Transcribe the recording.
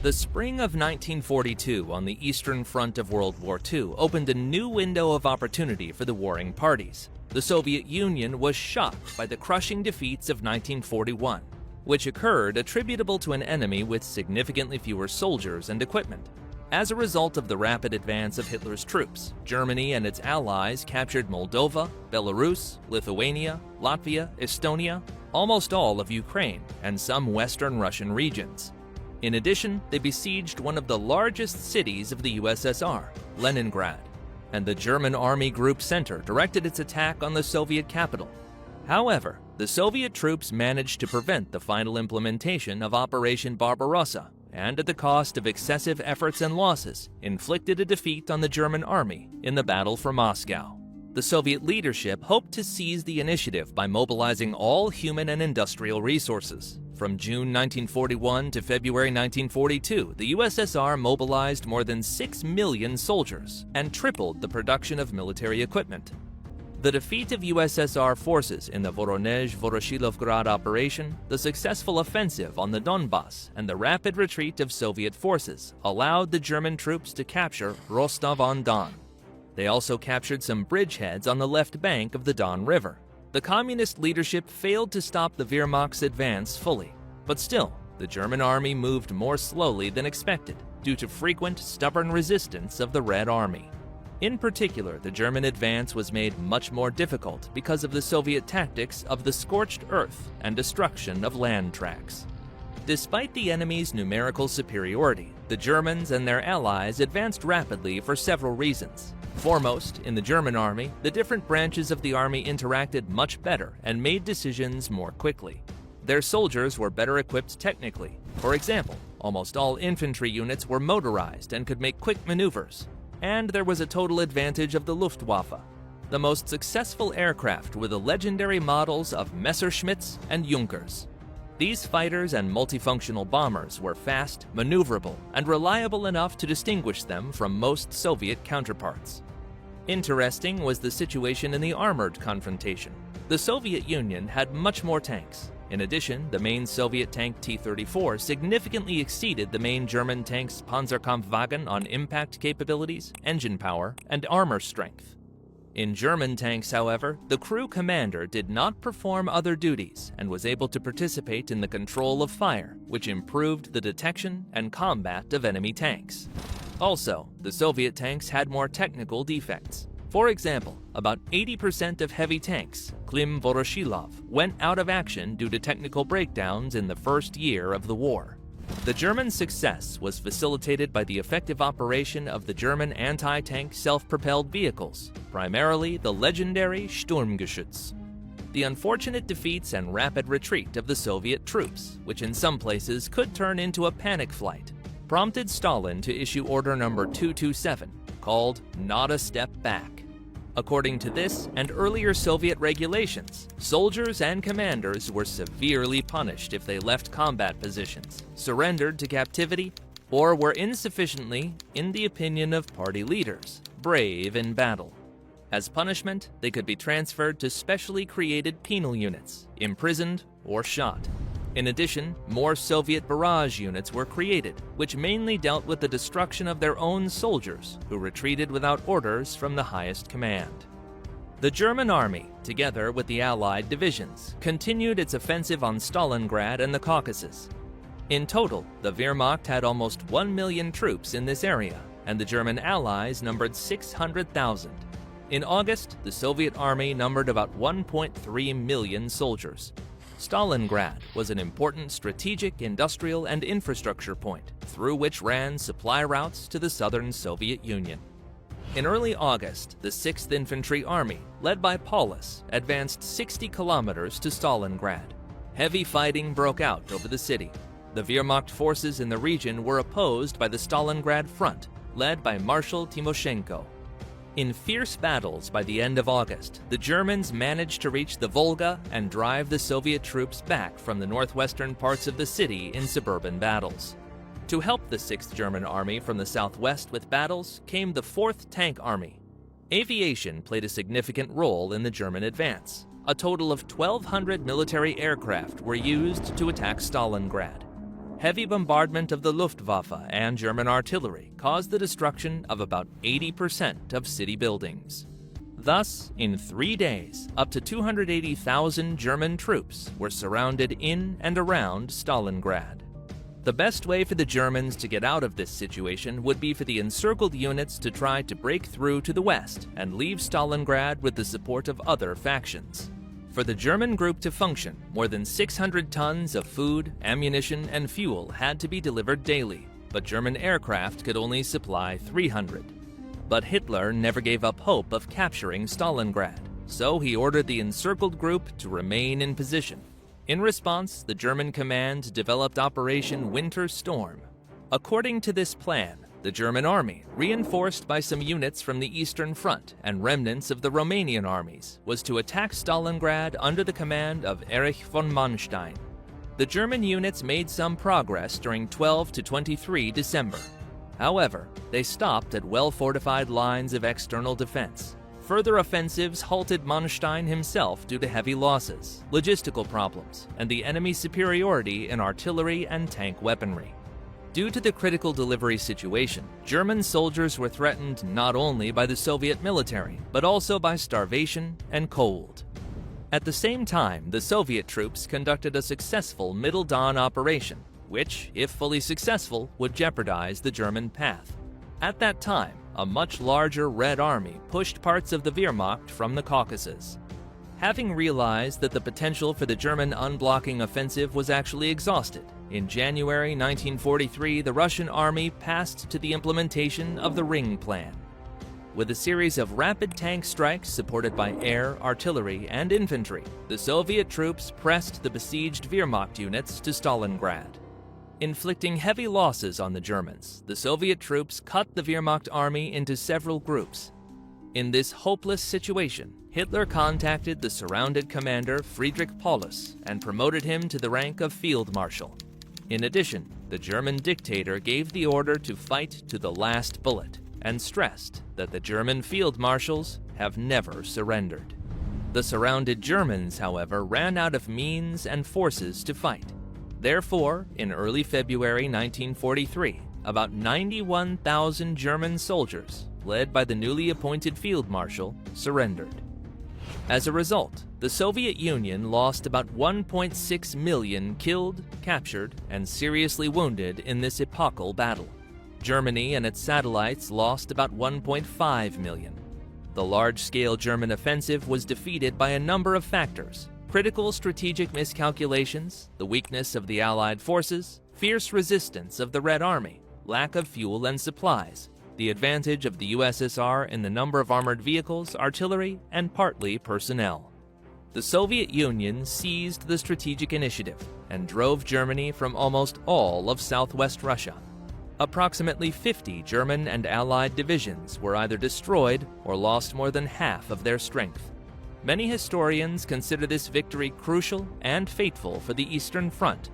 The spring of 1942 on the Eastern Front of World War II opened a new window of opportunity for the warring parties. The Soviet Union was shocked by the crushing defeats of 1941, which occurred attributable to an enemy with significantly fewer soldiers and equipment. As a result of the rapid advance of Hitler's troops, Germany and its allies captured Moldova, Belarus, Lithuania, Latvia, Estonia, almost all of Ukraine, and some western Russian regions. In addition, they besieged one of the largest cities of the USSR, Leningrad, and the German Army Group Center directed its attack on the Soviet capital. However, the Soviet troops managed to prevent the final implementation of Operation Barbarossa, and at the cost of excessive efforts and losses, inflicted a defeat on the German army in the battle for Moscow. The Soviet leadership hoped to seize the initiative by mobilizing all human and industrial resources. From June 1941 to February 1942, the USSR mobilized more than 6 million soldiers and tripled the production of military equipment. The defeat of USSR forces in the Voronezh-Voroshilovgrad operation, the successful offensive on the Donbass, and the rapid retreat of Soviet forces allowed the German troops to capture Rostov-on-Don. They also captured some bridgeheads on the left bank of the Don River. The communist leadership failed to stop the Wehrmacht's advance fully, but still, the German army moved more slowly than expected due to frequent, stubborn resistance of the Red Army. In particular, the German advance was made much more difficult because of the Soviet tactics of the scorched earth and destruction of land tracts. Despite the enemy's numerical superiority, the Germans and their allies advanced rapidly for several reasons. Foremost, in the German army, the different branches of the army interacted much better and made decisions more quickly. Their soldiers were better equipped technically. For example, almost all infantry units were motorized and could make quick maneuvers. And there was a total advantage of the Luftwaffe. The most successful aircraft were the legendary models of Messerschmitts and Junkers. These fighters and multifunctional bombers were fast, maneuverable, and reliable enough to distinguish them from most Soviet counterparts. Interesting was the situation in the armored confrontation. The Soviet Union had much more tanks. In addition, the main Soviet tank T-34 significantly exceeded the main German tank's Panzerkampfwagen on impact capabilities, engine power, and armor strength. In German tanks, however, the crew commander did not perform other duties and was able to participate in the control of fire, which improved the detection and combat of enemy tanks. Also, the Soviet tanks had more technical defects. For example, about 80% of heavy tanks, Klim Voroshilov, went out of action due to technical breakdowns in the first year of the war. The German success was facilitated by the effective operation of the German anti-tank self-propelled vehicles, primarily the legendary Sturmgeschütz. The unfortunate defeats and rapid retreat of the Soviet troops, which in some places could turn into a panic flight, prompted Stalin to issue Order Number 227, called Not a Step Back. According to this and earlier Soviet regulations, soldiers and commanders were severely punished if they left combat positions, surrendered to captivity, or were insufficiently, in the opinion of party leaders, brave in battle. As punishment, they could be transferred to specially created penal units, imprisoned, or shot. In addition, more Soviet barrage units were created, which mainly dealt with the destruction of their own soldiers, who retreated without orders from the highest command. The German army, together with the Allied divisions, continued its offensive on Stalingrad and the Caucasus. In total, the Wehrmacht had almost 1 million troops in this area, and the German allies numbered 600,000. In August, the Soviet army numbered about 1.3 million soldiers. Stalingrad was an important strategic, industrial, and infrastructure point, through which ran supply routes to the southern Soviet Union. In early August, the 6th Infantry Army, led by Paulus, advanced 60 kilometers to Stalingrad. Heavy fighting broke out over the city. The Wehrmacht forces in the region were opposed by the Stalingrad Front, led by Marshal Timoshenko. In fierce battles by the end of August, the Germans managed to reach the Volga and drive the Soviet troops back from the northwestern parts of the city in suburban battles. To help the 6th German Army from the southwest with battles came the 4th Tank Army. Aviation played a significant role in the German advance. A total of 1,200 military aircraft were used to attack Stalingrad. heavy bombardment of the Luftwaffe and German artillery caused the destruction of about 80% of city buildings. Thus, in 3 days, up to 280,000 German troops were surrounded in and around Stalingrad. The best way for the Germans to get out of this situation would be for the encircled units to try to break through to the west and leave Stalingrad with the support of other factions. For the German group to function, more than 600 tons of food, ammunition, and fuel had to be delivered daily, but German aircraft could only supply 300. But Hitler never gave up hope of capturing Stalingrad, so he ordered the encircled group to remain in position. In response, the German command developed Operation Winter Storm. According to this plan, the German army, reinforced by some units from the Eastern Front and remnants of the Romanian armies, was to attack Stalingrad under the command of Erich von Manstein. The German units made some progress during 12 to 23 December. However, they stopped at well-fortified lines of external defense. Further offensives halted Manstein himself due to heavy losses, logistical problems, and the enemy's superiority in artillery and tank weaponry. Due to the critical delivery situation, German soldiers were threatened not only by the Soviet military, but also by starvation and cold. At the same time, the Soviet troops conducted a successful Middle Dawn operation, which, if fully successful, would jeopardize the German path. At that time, a much larger Red Army pushed parts of the Wehrmacht from the Caucasus. Having realized that the potential for the German unblocking offensive was actually exhausted, in January 1943 the Russian army passed to the implementation of the Ring Plan. With a series of rapid tank strikes supported by air, artillery, and infantry, the Soviet troops pressed the besieged Wehrmacht units to Stalingrad. Inflicting heavy losses on the Germans, the Soviet troops cut the Wehrmacht army into several groups. In this hopeless situation, Hitler contacted the surrounded commander Friedrich Paulus and promoted him to the rank of Field Marshal. In addition, the German dictator gave the order to fight to the last bullet and stressed that the German field marshals have never surrendered. The surrounded Germans, however, ran out of means and forces to fight. Therefore, in early February 1943, about 91,000 German soldiers, led by the newly appointed field marshal, surrendered. As a result, the Soviet Union lost about 1.6 million killed, captured, and seriously wounded in this epochal battle. Germany and its satellites lost about 1.5 million. The large-scale German offensive was defeated by a number of factors: critical strategic miscalculations, the weakness of the Allied forces, fierce resistance of the Red Army, lack of fuel and supplies, the advantage of the USSR in the number of armored vehicles, artillery, and partly personnel. The Soviet Union seized the strategic initiative and drove Germany from almost all of southwest Russia. Approximately 50 German and Allied divisions were either destroyed or lost more than half of their strength. Many historians consider this victory crucial and fateful for the Eastern Front,